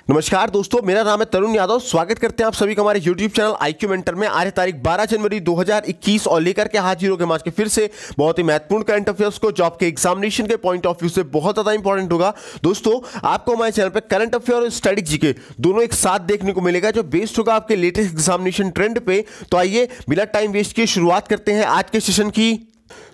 नमस्कार दोस्तों, मेरा नाम है तरुण यादव। स्वागत करते हैं आप सभी का हमारे YouTube चैनल IQ मेंटर में। आज तारीख 12 जनवरी 2021 और लेकर के हाजिर हो गए आज के फिर से बहुत ही महत्वपूर्ण करंट अफेयर्स को, जो आपके एग्जामिनेशन के पॉइंट ऑफ व्यू से बहुत ज्यादा इंपॉर्टेंट होगा। दोस्तों, आपको हमारे चैनल पर करंट अफेयर और स्टैटिक जीके दोनों एक साथ देखने को मिलेगा, जो बेस्ड होगा आपके लेटेस्ट एग्जामिनेशन ट्रेंड पे। तो आइए बिना टाइम वेस्ट किए शुरुआत करते हैं आज के सेशन की।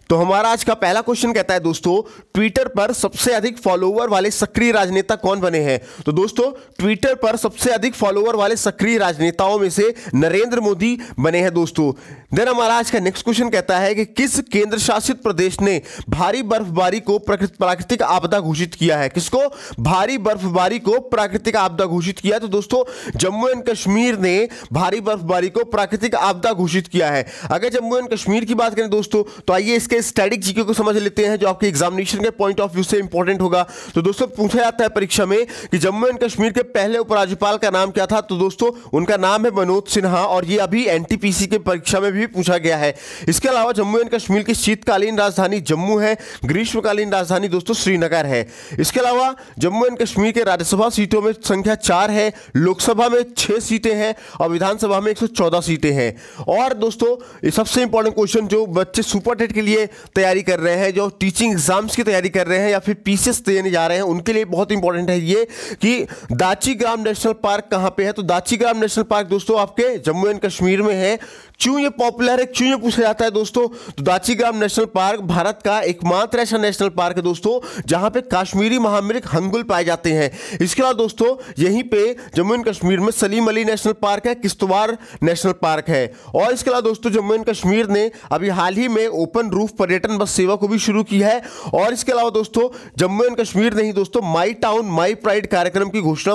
तो हमारा आज का पहला क्वेश्चन कहता है दोस्तों, ट्विटर पर सबसे अधिक फॉलोवर वाले सक्रिय राजनेता कौन बने हैं? तो दोस्तों, ट्विटर पर सबसे अधिक फॉलोवर वाले सक्रिय राजनेताओं में से नरेंद्र मोदी बने हैं दोस्तों। देन हमारा आज का नेक्स्ट क्वेश्चन कहता है कि किस केंद्र शासित प्रदेश ने भारी बर्फबारी को प्राकृतिक आपदा घोषित किया है? किसको भारी बर्फबारी को प्राकृतिक आपदा घोषित किया है? तो दोस्तों, जम्मू एंड कश्मीर ने भारी बर्फबारी को प्राकृतिक आपदा घोषित किया है। अगर जम्मू एंड कश्मीर की बात करें दोस्तों, तो आइए इसके स्टैटिक जीके को समझ लेते हैं, जो आपके एग्जामिनेशन के पॉइंट ऑफ व्यू से इंपॉर्टेंट होगा। तो दोस्तों, पूछा जाता है परीक्षा में कि जम्मू एंड कश्मीर के पहले उपराज्यपाल का नाम क्या था? तो दोस्तों, उनका नाम है मनोज सिन्हा, और ये अभी एनटीपीसी के परीक्षा में भी पूछा गया है। इसके अलावा जम्मू एंड कश्मीर की शीतकालीन राजधानी जम्मू है, ग्रीष्मकालीन राजधानी दोस्तों श्रीनगर है। इसके अलावा जम्मू एंड कश्मीर के राज्यसभा सीटों में संख्या 4 है, लोकसभा में 6 सीटें हैं और विधानसभा में 114 सीटें हैं। और दोस्तों, ये सबसे इंपॉर्टेंट क्वेश्चन जो बच्चे सुपर टेट के लिए तैयारी कर रहे हैं, जो टीचिंग एग्जाम्स की तैयारी कर रहे हैं या फिर पीसीएस देने जा रहे हैं, उनके लिए बहुत इंपॉर्टेंट है ये कि दाचीग्राम नेशनल पार्क कहां पे है? तो दाचीग्राम नेशनल पार्क दोस्तों आपके जम्मू एंड कश्मीर में है। क्यों ये पॉपुलर है, क्यों ये पूछा जाता है दोस्तों? तो दाचीग्राम नेशनल पार्क भारत का एकमात्र ऐसा नेशनल पार्क है दोस्तों जहां पे काश्मीरी महामृग हंगुल पाए जाते हैं। इसके अलावा दोस्तों, यहीं पे जम्मू एंड कश्मीर में सलीम अली नेशनल पार्क है, किश्तवाड़ नेशनल पार्क है। और इसके अलावा दोस्तों, जम्मू एंड कश्मीर ने अभी हाल ही में ओपन रूफ पर्यटन बस सेवा को भी शुरू की है। और इसके अलावा दोस्तों, जम्मू एंड कश्मीर ने ही दोस्तों माई टाउन माई प्राइड कार्यक्रम की घोषणा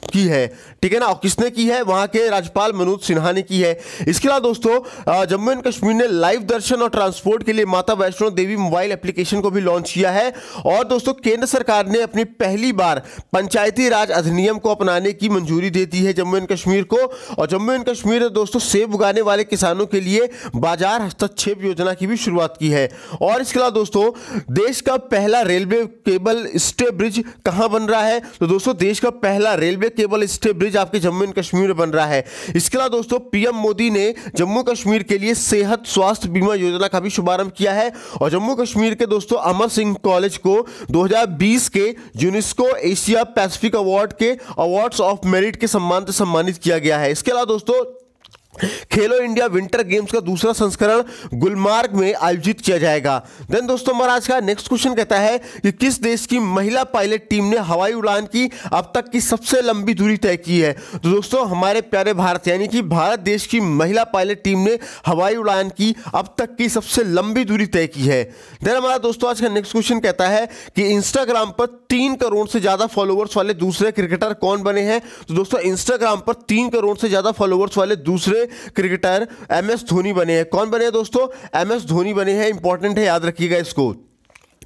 की है, ठीक है ना। और किसने की है? वहां के राज्यपाल मनोज सिन्हा ने की है। इसके अलावा दोस्तों, जम्मू एंड कश्मीर ने लाइव दर्शन और ट्रांसपोर्ट के लिए माता वैष्णो देवी मोबाइल एप्लीकेशन को भी लॉन्च किया है। और दोस्तों, केंद्र सरकार ने अपनी पहली बार पंचायती राज अधिनियम को अपनाने की मंजूरी दे दी है जम्मू एंड कश्मीर को। और जम्मू एंड कश्मीर ने दोस्तों सेब उगाने वाले किसानों के लिए बाजार हस्तक्षेप योजना की भी शुरुआत की है। और इसके अलावा दोस्तों, देश का पहला रेलवे केबल स्टे ब्रिज कहां बन रहा है? तो दोस्तों, देश का पहला रेलवे केबल स्टे ब्रिज आपके जम्मू एंड कश्मीर में बन रहा है। इसके अलावा दोस्तों, पीएम मोदी ने जम्मू कश्मीर के लिए सेहत स्वास्थ्य बीमा योजना का भी शुभारंभ किया है। और जम्मू कश्मीर के दोस्तों अमर सिंह कॉलेज को 2020 के यूनेस्को एशिया पैसिफिक अवार्ड के अवार्ड्स ऑफ मेरिट के सम्मान से सम्मानित किया गया है। इसके अलावा दोस्तों, खेलो इंडिया विंटर गेम्स का दूसरा संस्करण गुलमार्ग में आयोजित किया जाएगा। देन दोस्तों, हमारा आज का नेक्स्ट क्वेश्चन कहता है कि किस देश की महिला पायलट टीम ने हवाई उड़ान की अब तक की सबसे लंबी दूरी तय की है? तो दोस्तों, हमारे प्यारे भारत यानी कि भारत देश की महिला पायलट टीम ने हवाई उड़ान की अब तक की सबसे लंबी दूरी तय की है। देन हमारा दोस्तों आज का नेक्स्ट क्वेश्चन कहता है कि इंस्टाग्राम पर 3 करोड़ से ज्यादा फॉलोवर्स वाले दूसरे क्रिकेटर कौन बने हैं? तो दोस्तों, इंस्टाग्राम पर 3 करोड़ से ज्यादा फॉलोवर्स वाले दूसरे क्रिकेटर एमएस धोनी बने हैं। कौन बने हैं दोस्तों? एमएस धोनी बने हैं। इंपॉर्टेंट है, याद रखिएगा इसको।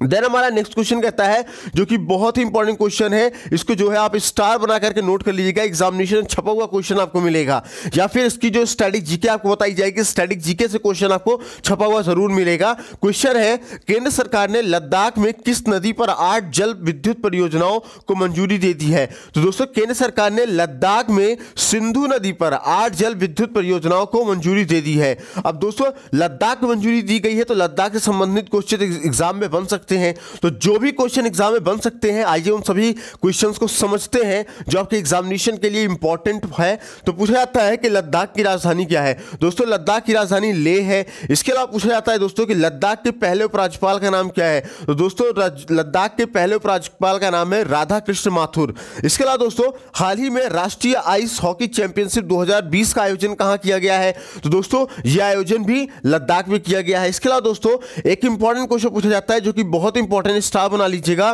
देन हमारा नेक्स्ट क्वेश्चन कहता है, जो कि बहुत ही इंपॉर्टेंट क्वेश्चन है, इसको जो है आप स्टार बना करके नोट कर लीजिएगा। एग्जामिनेशन छपा हुआ क्वेश्चन आपको मिलेगा, या फिर इसकी जो स्टैटिक जीके आपको बताई जाएगी, स्टैटिक जीके से क्वेश्चन आपको छपा हुआ जरूर मिलेगा। क्वेश्चन है, केंद्र सरकार ने लद्दाख में किस नदी पर 8 जल विद्युत परियोजनाओं को मंजूरी दे दी है? तो दोस्तों, केंद्र सरकार ने लद्दाख में सिंधु नदी पर 8 जल विद्युत परियोजनाओं को मंजूरी दे दी है। अब दोस्तों, लद्दाख को मंजूरी दी गई है, तो लद्दाख से संबंधित क्वेश्चन एग्जाम में बन सकते हैं। तो जो भी क्वेश्चन एग्जाम में बन सकते हैं, आइए उन सभी क्वेश्चंस को समझते हैं जो आपके एग्जामिनेशन के लिए इंपॉर्टेंट है। तो पूछा जाता है कि लद्दाख की राजधानी क्या है? दोस्तों, लद्दाख की राजधानी लेह है। इसके अलावा पूछा जाता है दोस्तों कि लद्दाख के पहले उपराज्यपाल का नाम क्या है? तो दोस्तों, लद्दाख के पहले उपराज्यपाल का नाम है राधा कृष्ण माथुर। इसके अलावा दोस्तों, हाल ही में राष्ट्रीय आइस हॉकी चैंपियनशिप 2020 का आयोजन कहां किया गया है? तो दोस्तों, यह आयोजन भी लद्दाख में किया गया है। इसके अलावा दोस्तों, एक इंपॉर्टेंट क्वेश्चन पूछा जाता है, जो कि बहुत इंपॉर्टेंट, स्टार बना लीजिएगा।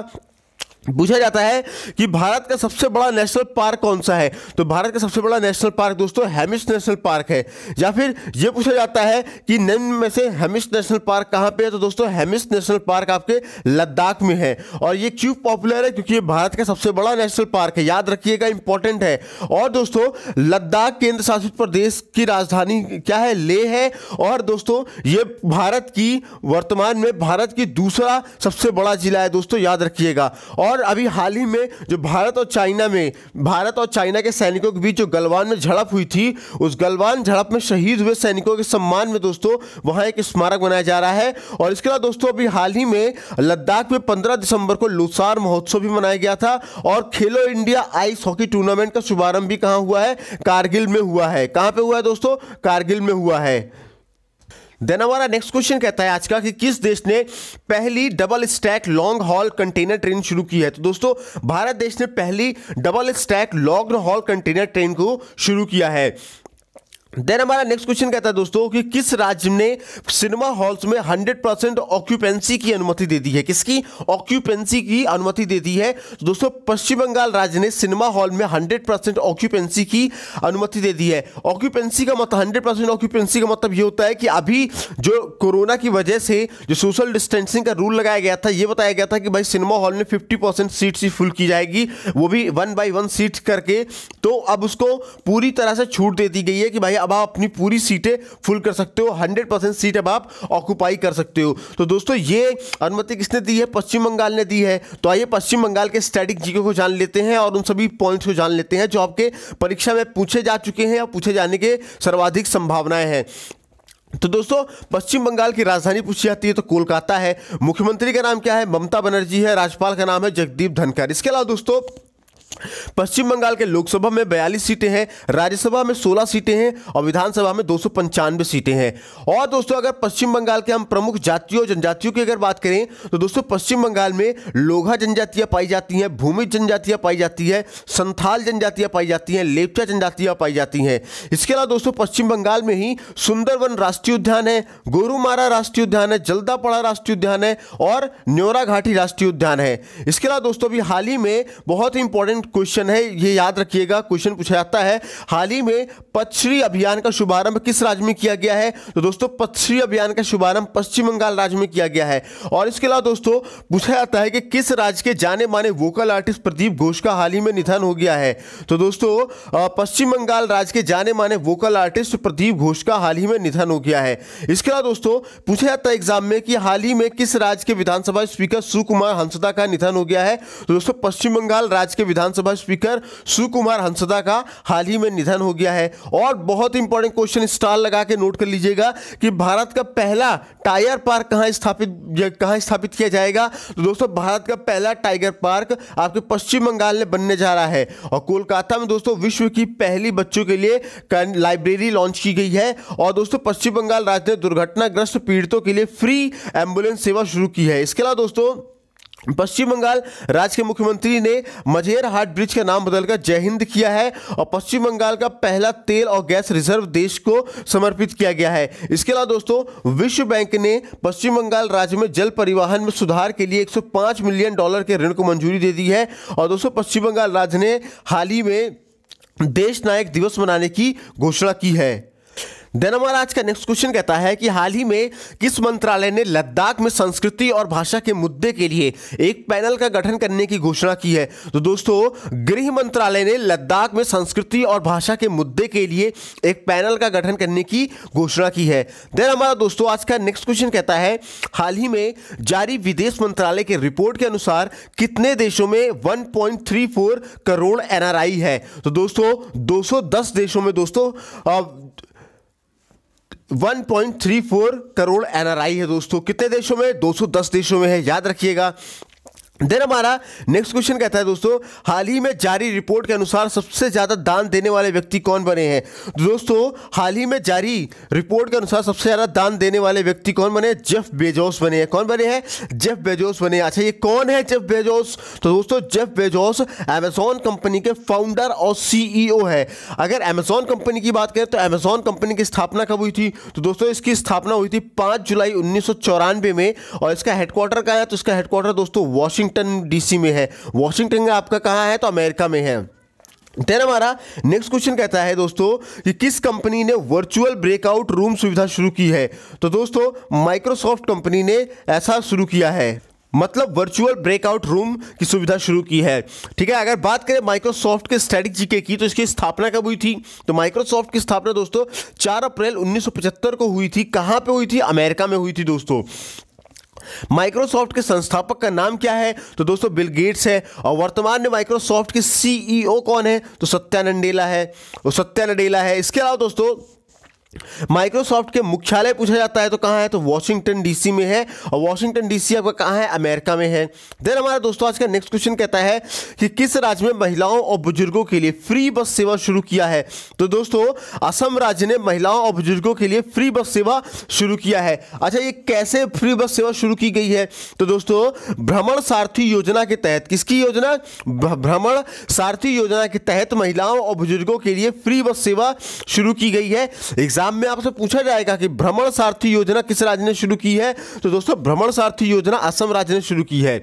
पूछा जाता है कि भारत का सबसे बड़ा नेशनल पार्क कौन सा है? तो भारत का सबसे बड़ा नेशनल पार्क दोस्तों हेमिस नेशनल पार्क है। या फिर यह पूछा जाता है कि निम्न में से हेमिस नेशनल पार्क कहां पे है? तो दोस्तों, हेमिस नेशनल पार्क आपके लद्दाख में है। और ये क्यों पॉपुलर है? क्योंकि ये भारत का सबसे बड़ा नेशनल पार्क है, याद रखिएगा, इंपॉर्टेंट है। और दोस्तों, लद्दाख केंद्र शासित प्रदेश की राजधानी क्या है? लेह है। और दोस्तों, ये भारत की वर्तमान में भारत की दूसरा सबसे बड़ा जिला है दोस्तों, याद रखिएगा। और और अभी हाल ही में जो भारत और चाइना के सैनिकों के बीच जो गलवान में झड़प हुई थी, उस गलवान झड़प में शहीद हुए सैनिकों के सम्मान में दोस्तों वहां एक स्मारक बनाया जा रहा है। और इसके अलावा दोस्तों अभी हाल ही में लद्दाख में 15 दिसंबर को लुसार महोत्सव भी मनाया गया था और खेलो इंडिया आइस हॉकी टूर्नामेंट का शुभारंभ भी कहां हुआ है? कारगिल में हुआ है। कहां पे हुआ है दोस्तों? कारगिल में हुआ है। देन हमारा नेक्स्ट क्वेश्चन कहता है आज का कि किस देश ने पहली double stack long haul container train शुरू की है? तो दोस्तों भारत देश ने पहली double stack long haul container train को शुरू किया है। देन हमारा नेक्स्ट क्वेश्चन कहता है दोस्तों कि किस राज्य ने सिनेमा हॉल्स में 100% ऑक्यूपेंसी की अनुमति दे दी है? किसकी ऑक्यूपेंसी की अनुमति दे दी है? तो दोस्तों पश्चिम बंगाल राज्य ने सिनेमा हॉल में 100% ऑक्यूपेंसी की अनुमति दे दी है। ऑक्यूपेंसी का मतलब 100% ऑक्यूपेंसी का मतलब ये होता है कि अभी जो कोरोना की वजह से जो सोशल डिस्टेंसिंग का रूल लगाया गया था, ये बताया गया था कि भाई सिनेमा हॉल में 50% सीट्स ही फुल की जाएगी, वो भी 1 by 1 सीट करके। तो अब उसको पूरी तरह से छूट दे दी गई है कि भाई अब आप अपनी पूरी सीटें फुल कर सकते हो, 100% सीट अब आप ऑक्यूपाई कर सकते हो। तो दोस्तों ये अनुमति किसने दी है? पश्चिम बंगाल ने दी है। तो आइए पश्चिम बंगाल के स्टैटिक जीके को जान लेते हैं और उन सभी पॉइंट्स को जान लेते हैं जो आपके परीक्षा में पूछे जा चुके हैं या पूछे जाने के सर्वाधिक संभावनाएं हैं। तो दोस्तों पश्चिम बंगाल की राजधानी पूछी जाती है तो कोलकाता है। मुख्यमंत्री का नाम क्या है? ममता बनर्जी है। राज्यपाल का नाम है जगदीप धनखड़। इसके अलावा दोस्तों पश्चिम बंगाल के लोकसभा में 42 सीटें हैं, राज्यसभा में 16 सीटें हैं और विधानसभा में 295 सीटें हैं। और दोस्तों अगर पश्चिम बंगाल के हम प्रमुख जातियों जनजातियों की अगर बात करें तो दोस्तों पश्चिम बंगाल में लोहा जनजातियां पाई जाती हैं, भूमिज जनजातियां पाई जाती है, संथाल जनजातियां पाई जाती हैं, लेपचा जनजातियां पाई जाती हैं। इसके अलावा दोस्तों पश्चिम बंगाल में ही सुंदरवन राष्ट्रीय उद्यान है, गोरुमारा राष्ट्रीय उद्यान है, जल्दापड़ा राष्ट्रीय उद्यान है और न्योरा घाटी राष्ट्रीय उद्यान है। इसके अलावा दोस्तों अभी हाल ही में बहुत ही इंपॉर्टेंट क्वेश्चन है, ये याद रखिएगा, क्वेश्चन पूछा जाता है हाल ही में पथश्री अभियान का शुभारंभ किस राज्य में किया गया है? तो दोस्तों पथश्री अभियान का शुभारंभ पश्चिम बंगाल राज्य में किया गया है। और इसके अलावा दोस्तों पूछा जाता है कि किस राज्य के जाने माने वोकल आर्टिस्ट प्रदीप घोष का हाल ही में निधन हो गया है? तो दोस्तों पश्चिम बंगाल राज्य के जाने माने वोकल आर्टिस्ट प्रदीप घोष का हाल ही में निधन हो गया है। इसके अलावा दोस्तों पूछा जाता है एग्जाम में कि हाल ही में किस राज्य के विधानसभा स्पीकर सुकुमार हंसदा का निधन हो गया है? तो दोस्तों पश्चिम बंगाल राज्य के विधानसभा स्पीकर सुकुमार हंसदा का हाल ही में निधन हो गया है। और बहुत इंपॉर्टेंट क्वेश्चन स्टार लगा के नोट कर लीजिएगा कि भारत का पहला टाइगर पार्क कहां स्थापित किया जाएगा? तो दोस्तों भारत का पहला टाइगर पार्क आपके पश्चिम बंगाल में बनने जा रहा है। और कोलकाता में दोस्तों विश्व की पहली बच्चों के लिए लाइब्रेरी लॉन्च की गई है। और दोस्तों पश्चिम बंगाल राज्य ने दुर्घटनाग्रस्त पीड़ितों के लिए फ्री एम्बुलेंस सेवा शुरू की है। इसके अलावा दोस्तों पश्चिम बंगाल राज्य के मुख्यमंत्री ने मझेर हाट ब्रिज का नाम बदलकर जय हिंद किया है और पश्चिम बंगाल का पहला तेल और गैस रिजर्व देश को समर्पित किया गया है। इसके अलावा दोस्तों विश्व बैंक ने पश्चिम बंगाल राज्य में जल परिवहन में सुधार के लिए $105 मिलियन के ऋण को मंजूरी दे दी है। और दोस्तों पश्चिम बंगाल राज्य ने हाल ही में देश नायक दिवस मनाने की घोषणा की है। देन हमारा आज का नेक्स्ट क्वेश्चन कहता है कि हाल ही में किस मंत्रालय ने लद्दाख में संस्कृति और भाषा के मुद्दे के लिए एक पैनल का गठन करने की घोषणा की है? तो दोस्तों गृह मंत्रालय ने लद्दाख में संस्कृति और भाषा के मुद्दे के लिए एक पैनल का गठन करने की घोषणा की है। देन हमारा दोस्तों आज का नेक्स्ट क्वेश्चन कहता है हाल ही में जारी विदेश मंत्रालय के रिपोर्ट के अनुसार कितने देशों में 1.34 करोड़ NRI है? तो दोस्तों 210 देशों में दोस्तों 1.34 करोड़ NRI है। दोस्तों कितने देशों में? 210 देशों में है, याद रखिएगा। देन हमारा नेक्स्ट क्वेश्चन कहता है दोस्तों हाल ही में जारी रिपोर्ट के अनुसार सबसे ज्यादा दान देने वाले व्यक्ति कौन बने हैं? दोस्तों हाल ही में जारी रिपोर्ट के अनुसार सबसे ज्यादा दान देने वाले व्यक्ति कौन बने? जेफ बेजोस बने हैं। कौन बने हैं? जेफ बेजोस बने। अच्छा ये कौन है जेफ बेजोस? तो दोस्तों जेफ बेजोस अमेजॉन कंपनी के फाउंडर और CEO है। अगर अमेजॉन कंपनी की बात करें तो अमेजॉन कंपनी की स्थापना कब हुई थी? तो दोस्तों इसकी स्थापना हुई थी 5 जुलाई 1994 में। और इसका हेडक्वार्टर कहाँ है? तो इसका हेडक्वार्टर दोस्तों वाशिंगटन DC में है। वाशिंगटन आपका कहां है? तो अमेरिका में है। देन हमारा नेक्स्ट क्वेश्चन कहता है दोस्तों कि किस कंपनी ने वर्चुअल ब्रेकआउट रूम सुविधा शुरू की है? तो दोस्तों माइक्रोसॉफ्ट कंपनी ने ऐसा शुरू किया है, मतलब वर्चुअल ब्रेकआउट रूम की सुविधा शुरू की है। ठीक है, अगर बात करें माइक्रोसॉफ्ट के स्टैटिक जीके की तो इसकी स्थापना कब हुई थी? तो माइक्रोसॉफ्ट की स्थापना दोस्तों 4 अप्रैल 1975 को हुई थी। कहां पे हुई थी? अमेरिका में हुई थी दोस्तों। माइक्रोसॉफ्ट के संस्थापक का नाम क्या है? तो दोस्तों बिल गेट्स है। और वर्तमान में माइक्रोसॉफ्ट के सीईओ कौन है? तो सत्या नडेला है, वो सत्या नडेला है। इसके अलावा दोस्तों माइक्रोसॉफ्ट के मुख्यालय पूछा जाता है तो कहाँ है? तो वॉशिंगटन डीसी में है। और वॉशिंगटन डीसी आपका कहाँ है? अमेरिका में है। देन हमारा दोस्तों आज का नेक्स्ट क्वेश्चन कहता है कि किस राज्य में महिलाओं और बुजुर्गों के लिए फ्री बस सेवा शुरू किया है? तो दोस्तों असम राज्य ने महिलाओं और बुजुर्गों के लिए फ्री बस सेवा शुरू किया है। अच्छा, ये कैसे फ्री बस सेवा शुरू की गई है? तो दोस्तों भ्रमण सारथी योजना के तहत, किसकी योजना? भ्रमण सारथी योजना के तहत महिलाओं और बुजुर्गों के लिए फ्री बस सेवा शुरू की गई है। एग्जाम में आपसे पूछा जाएगा कि भ्रमण सारथी योजना किस राज्य ने शुरू की है? तो दोस्तों भ्रमण सारथी योजना असम राज्य ने शुरू की है।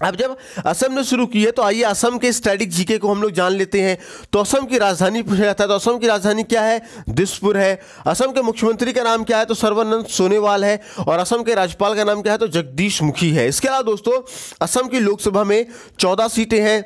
अब जब असम ने शुरू की है तो आइए असम के स्टैटिक जीके को हम लोग जान लेते हैं। तो असम की राजधानी पूछा जाता है तो असम की राजधानी क्या है? दिसपुर है। असम के मुख्यमंत्री का नाम क्या है? तो सर्बानंद सोनोवाल है। और असम के राज्यपाल का नाम क्या है? तो जगदीश मुखी है। इसके अलावा दोस्तों असम की लोकसभा में 14 सीटें हैं,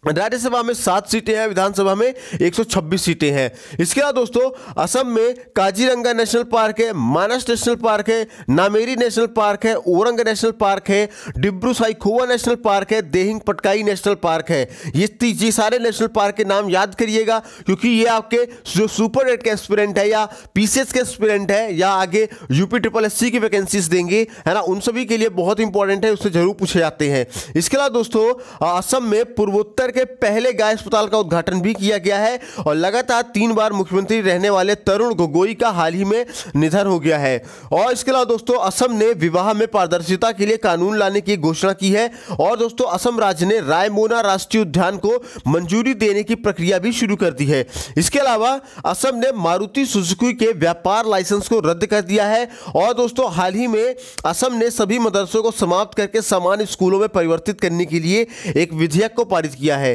राज्यसभा में 7 सीटें हैं, विधानसभा में 126 सीटें हैं। इसके अलावा दोस्तों असम में काजीरंगा नेशनल पार्क है, मानस नेशनल पार्क है, नामेरी नेशनल पार्क है, ओरंग नेशनल पार्क है, डिब्रू साइखोवा नेशनल पार्क है, देहिंग पटकाई नेशनल पार्क है। ये सारे नेशनल पार्क के नाम याद करिएगा क्योंकि ये आपके जो सुपर 8 के एस्पिरेंट है या पीसीएस के एस्पिरेंट है या आगे यूपी SSC की वैकेंसीज देंगे, है ना, उन सभी के लिए बहुत इंपॉर्टेंट है, उससे जरूर पूछे जाते हैं। इसके अलावा दोस्तों असम में पूर्वोत्तर के पहले गाय अस्पताल का उद्घाटन भी किया गया है। और लगातार 3 बार मुख्यमंत्री रहने वाले तरुण गोगोई का हाल ही में निधन हो गया है। और इसके अलावा दोस्तों असम ने विवाह में पारदर्शिता के लिए कानून लाने की घोषणा की है। और दोस्तों असम राज्य ने रायमोना राष्ट्रीय उद्यान को मंजूरी देने की प्रक्रिया भी शुरू कर दी है। इसके अलावा असम ने मारुति सुजुकी के व्यापार लाइसेंस को रद्द कर दिया है। और दोस्तों हाल ही में असम ने सभी मदरसों को समाप्त करके सामान्य स्कूलों में परिवर्तित करने के लिए एक विधेयक को पारित किया है।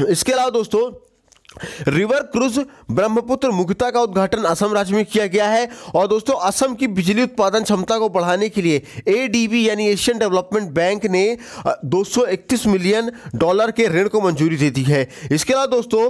इसके अलावा दोस्तों रिवर क्रूज ब्रह्मपुत्र मुक्ता का उद्घाटन असम राज्य में किया गया है। और दोस्तों असम की बिजली उत्पादन क्षमता को बढ़ाने के लिए एडीबी यानी एशियन डेवलपमेंट बैंक ने $231 मिलियन के ऋण को मंजूरी दे दी है। इसके अलावा दोस्तों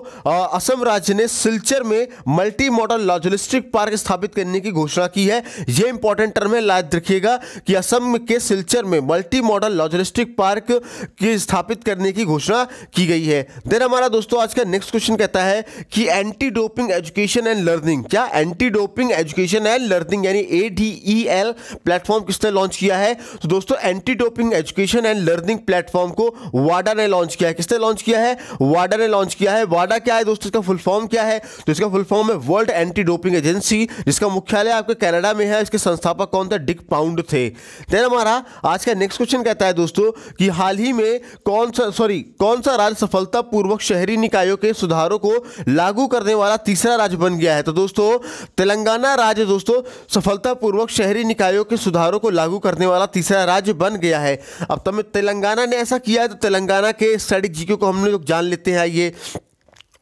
असम राज्य ने सिलचर में मल्टी मॉडल लॉजिस्टिक पार्क स्थापित करने की घोषणा की है। यह इंपॉर्टेंट टर्म है, याद रखिएगा कि असम के सिलचर में मल्टी मॉडल लॉजिस्टिक पार्क की स्थापित करने की घोषणा की गई है। देन हमारा दोस्तों आज का नेक्स्ट क्वेश्चन कहता है कि anti doping education and learning, क्या anti doping education and learning यानी ADEL प्लेटफॉर्म किसने लॉन्च किया है? तो दोस्तों anti doping education and learning platform को वाडा ने लॉन्च किया है। किसने लॉन्च किया है? वाडा ने लॉन्च किया है। वाडा क्या है दोस्तों? इसका फुल फॉर्म क्या है? तो इसका फुल फॉर्म है वर्ल्ड एंटी डोपिंग एजेंसी, जिसका मुख्यालय आपके कनाडा में है। इसके संस्थापक कौन थे? डिक पाउंड थे। देन हमारा आज का नेक्स्ट क्वेश्चन कहता है दोस्तों कि हाल ही में कौन सा राज्य सफलतापूर्वक शहरी निकायों के सुधारों को लागू करने वाला तीसरा राज्य बन गया है? तो दोस्तों तेलंगाना राज्य दोस्तों सफलतापूर्वक शहरी निकायों के सुधारों को लागू करने वाला तीसरा राज्य बन गया है। अब तब तेलंगाना ने ऐसा किया है तो तेलंगाना के स्टैटिक जीके को हम लोग जान लेते हैं। ये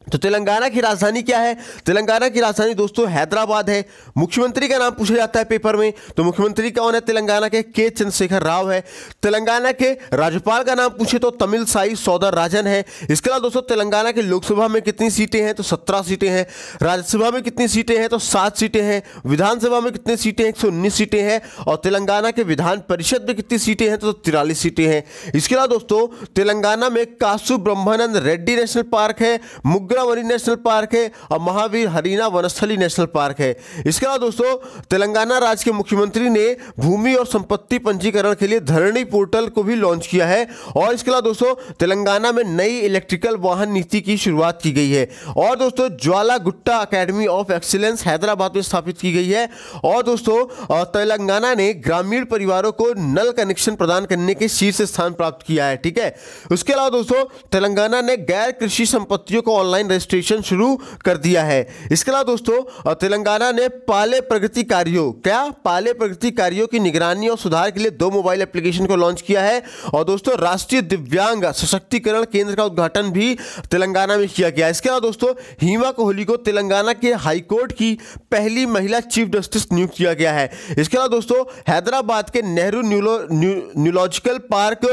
तो तेलंगाना की राजधानी क्या है? तेलंगाना की राजधानी दोस्तों हैदराबाद है। मुख्यमंत्री का नाम पूछा जाता है पेपर में, तो मुख्यमंत्री कौन है तेलंगाना के? के चंद्रशेखर राव है। तेलंगाना के राज्यपाल का नाम पूछे तो तमिलसाई सौंदरराजन है। इसके अलावा दोस्तों तेलंगाना की लोकसभा में कितनी सीटें हैं? तो 17 सीटें हैं। राज्यसभा में कितनी सीटें हैं? तो 7 सीटें हैं। विधानसभा में कितनी सीटें हैं? 119 सीटें हैं। और तेलंगाना के विधान परिषद में कितनी सीटें हैं? तो 43 सीटें हैं। इसके अलावा दोस्तों तेलंगाना में कासु ब्रह्मानंद रेड्डी नेशनल पार्क है, मुग्रावली नेशनल पार्क है और महावीर हरीना वनस्थली नेशनल पार्क है। इसके अलावा दोस्तों तेलंगाना राज्य के मुख्यमंत्री ने भूमि और संपत्ति पंजीकरण के लिए धरणी पोर्टल को भी लॉन्च किया है। और इसके अलावा दोस्तों तेलंगाना में नई इलेक्ट्रिकल वाहन नीति की शुरुआत की गई है। और दोस्तों Jwala Gutta academy of excellence Hyderabad में स्थापित की गई है। और दोस्तों तेलंगाना ने ग्रामीण परिवारों को नल कनेक्शन प्रदान करने के शीर्ष स्थान प्राप्त किया है। ठीक है। उसके अलावा दोस्तों तेलंगाना ने गैर कृषि संपत्तियों को ऑनलाइन रजिस्ट्रेशन शुरू कर दिया है। इसके अलावा दोस्तों तेलंगाना ने पाले प्रगति कार्यों की निगरानी और सुधार के लिए 2 मोबाइल एप्लीकेशन को लॉन्च किया है। और दोस्तों राष्ट्रीय दिव्यांग सशक्तिकरण केंद्र का उद्घाटन भी तेलंगाना में किया गया। इसके अलावा दोस्तों हिमा कोहली को तेलंगाना के हाईकोर्ट की पहली महिला चीफ जस्टिस नियुक्त किया गया है। इसके अलावा दोस्तों हैदराबाद के Nehru neurological park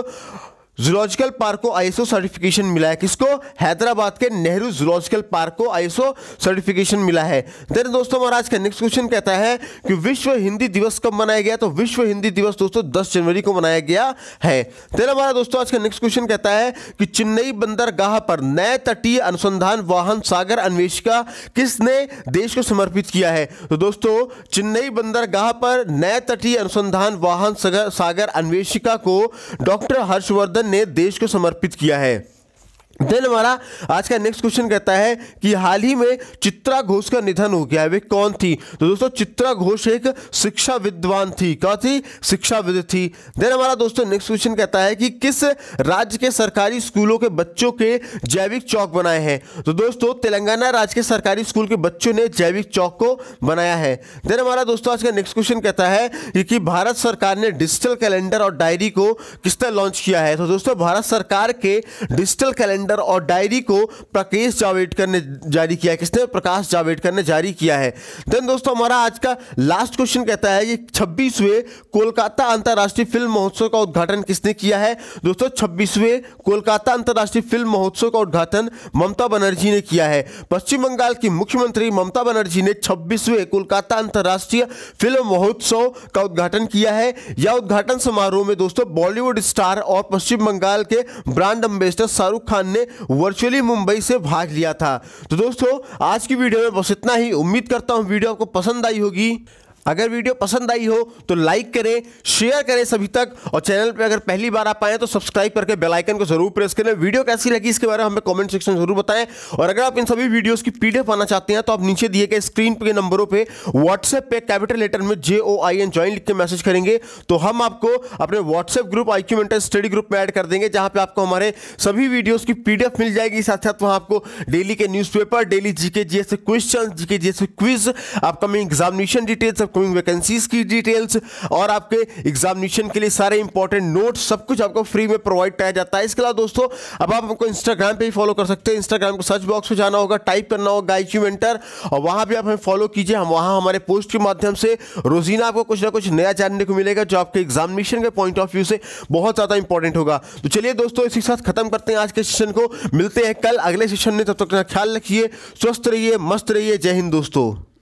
zoological park को आईएसओ सर्टिफिकेशन मिला है। किसको? हैदराबाद के नेहरू जूलॉजिकल पार्क को आईएसओ सर्टिफिकेशन मिला है। देन दोस्तों हमारा आज का नेक्स्ट क्वेश्चन कहता है कि विश्व हिंदी दिवस कब मनाया गया? तो विश्व हिंदी दिवस दोस्तों 10 जनवरी को मनाया गया है। देन हमारा दोस्तों आज का नेक्स्ट क्वेश्चन कहता है कि चेन्नई बंदरगाह पर नए तटीय अनुसंधान वाहन सागर अन्वेषिका किसने देश को समर्पित किया है? तो दोस्तों चेन्नई बंदरगाह पर नए तटीय अनुसंधान वाहन सागर अन्वेषिका को डॉक्टर हर्षवर्धन ने देश को समर्पित किया है। देन हमारा आज का नेक्स्ट क्वेश्चन कहता है कि हाल ही में चित्रा घोष का निधन हो गया है, वे कौन थी? तो दोस्तों चित्रा घोष एक शिक्षा विद्वान थी। क्या थी? शिक्षाविद थी। देन हमारा दोस्तों नेक्स्ट क्वेश्चन कहता है कि किस राज्य के सरकारी स्कूलों के बच्चों के जैविक चौक बनाए हैं? तो दोस्तों तेलंगाना राज्य के सरकारी स्कूल के बच्चों ने जैविक चौक को बनाया है। देन हमारा दोस्तों आज का नेक्स्ट क्वेश्चन कहता है कि भारत सरकार ने डिजिटल कैलेंडर और डायरी को किस तरह लॉन्च किया है? तो दोस्तों भारत सरकार के डिजिटल कैलेंडर और डायरी को प्रकाश जावड़ेकर ने जारी किया है। किसने? प्रकाश जावड़ेकर ने जारी किया है। देन दोस्तों हमारा आज का लास्ट क्वेश्चन कहता है कि 26वें कोलकाता अंतर्राष्ट्रीय फिल्म महोत्सव का उद्घाटन किसने किया है? दोस्तों 26वें कोलकाता अंतर्राष्ट्रीय फिल्म महोत्सव का उद्घाटन ममता बनर्जी ने किया है। पश्चिम बंगाल की मुख्यमंत्री ममता बनर्जी ने 26वें कोलकाता अंतर्राष्ट्रीय फिल्म महोत्सव का उद्घाटन किया है। यह उद्घाटन समारोह में दोस्तों बॉलीवुड स्टार और पश्चिम बंगाल के ब्रांड एम्बेसडर शाहरुख खान ने वर्चुअली मुंबई से भाग लिया था। तो दोस्तों आज की वीडियो में बस इतना ही। उम्मीद करता हूं वीडियो आपको पसंद आई होगी। अगर वीडियो पसंद आई हो तो लाइक करें, शेयर करें सभी तक, और चैनल पे अगर पहली बार आप आए तो सब्सक्राइब करके बेल आइकन को जरूर प्रेस करें। वीडियो कैसी लगी इसके बारे में हमें कमेंट सेक्शन में जरूर बताएं। और अगर आप इन सभी वीडियोस की पीडीएफ पाना चाहते हैं तो आप नीचे दिए गए स्क्रीन पे नंबरों पे व्हाट्सएप पे कैपिटल लेटर में JOIN ज्वाइन लिख के मैसेज करेंगे तो हम आपको अपने WhatsApp group IQ mentor study group में ऐड कर देंगे, जहां पे आपको हमारे सभी वीडियोस की पीडीएफ मिल जाएगी। साथ साथ वहां आपको डेली के newspaper, daily GK GS question, GK GS quiz, upcoming examination details, upcoming vacancies की डिटेल्स और आपके एग्जामिनेशन के लिए सारे इंपॉर्टेंट नोट्स, सब कुछ आपको फ्री में प्रोवाइड किया जाता है। इसके अलावा दोस्तों अब आप हमको इंस्टाग्राम पे ही फॉलो कर सकते हैं। इंस्टाग्राम को सर्च बॉक्स में जाना होगा, टाइप करना होगा IQ मेंटर, और वहां भी आप हमें फॉलो कीजिए। हम वहां हमारे पोस्ट के माध्यम से रोजीना आपको कुछ ना कुछ नया जानने को मिलेगा जो आपके एग्जामिनेशन के पॉइंट ऑफ व्यू से बहुत ज्यादा इंपॉर्टेंट होगा। तो चलिए दोस्तों इसी के साथ खत्म करते हैं आज के सेशन को। मिलते हैं कल अगले सेशन में, तब तक ख्याल रखिए, स्वस्थ रहिए, मस्त रहिए। जय हिंद दोस्तों।